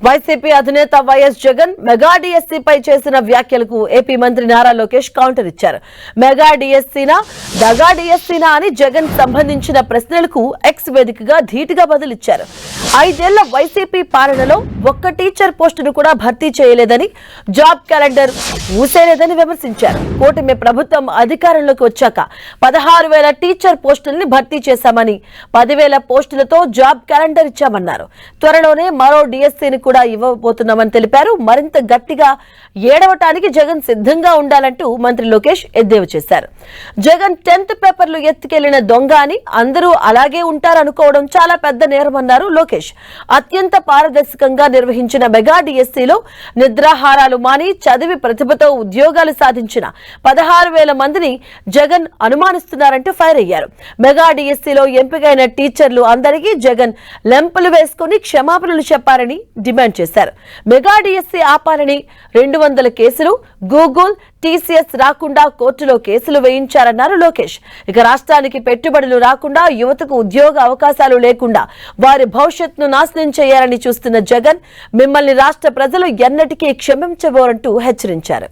YCP అధినేత YS Jagan mega డిఎస్సీపై చేసిన వ్యాఖ్యలకు ఏపీ మంత్రి నారా లోకేష్ కౌంటర్ ఇచ్చారు. మెగా డిఎస్సీనా దగా డిఎస్సీనా అని జగన్ సంబంధించిన ప్రశ్నలకు ఎక్స్ వేదికగా ధీటుగా బదులిచ్చారు. 5 ఏళ్ల వైసీపీ పాలనలో ఒక్క టీచర్ పోస్టును కూడా భర్తీ చేయలేదని, జాబ్ క్యాలెండర్ ఊసేలేదని విమర్శించారు. కూటమి ప్రభుత్వం అధికారంలోకి వచ్చాక 16,000 టీచర్ పోస్టుల్ని భర్తీ చేశామని, 10,000 పోస్టులతో జాబ్ క్యాలెండర్ ఇచ్చామన్నారు. త్వరలోనే మరో డిఎస్సీని కూడా ఇవ్వబోతున్నామని తెలిపారు. మరింత గట్టిగా ఏడవటానికి జగన్ సిద్ధంగా ఉండాలంటూ మంత్రి లోకేష్ ఎద్దేవా చేశారు. జగన్ 10th పేపర్లు ఎత్తుకెళ్లిన దొంగ అని, అందరూ అలాగే ఉంటారనుకోవడం చాలా పెద్ద నేరమన్నారు లోకేష్. అత్యంత పారదర్శకంగా నిర్వహించిన మెగా డిఎస్సీలో నిద్రాహారాలు మాని చదివి ప్రతిభతో ఉద్యోగాలు సాధించిన 16,000 మందిని జగన్ అనుమానిస్తున్నారంటూ ఫైర్ అయ్యారు. మెగా డిఎస్సీలో ఎంపికైన టీచర్లు అందరికీ జగన్ లెంపలు వేసుకుని క్షమాపణలు చెప్పారని డిమాండ్ చేశారు. మెగా డిఎస్సీ ఆపాలని 200 కేసులు, గూగుల్, టీసీఎస్ రాకుండా కోర్టులో కేసులు వేయించారన్నారు లోకేష్. ఇక రాష్ట్రానికి పెట్టుబడులు రాకుండా, యువతకు ఉద్యోగ అవకాశాలు లేకుండా వారి భవిష్యత్తును నాశనం చేయాలని చూస్తున్న జగన్ మిమ్మల్ని రాష్ట్ర ప్రజలు ఎన్నటికీ క్షమించబోరంటూ హెచ్చరించారు.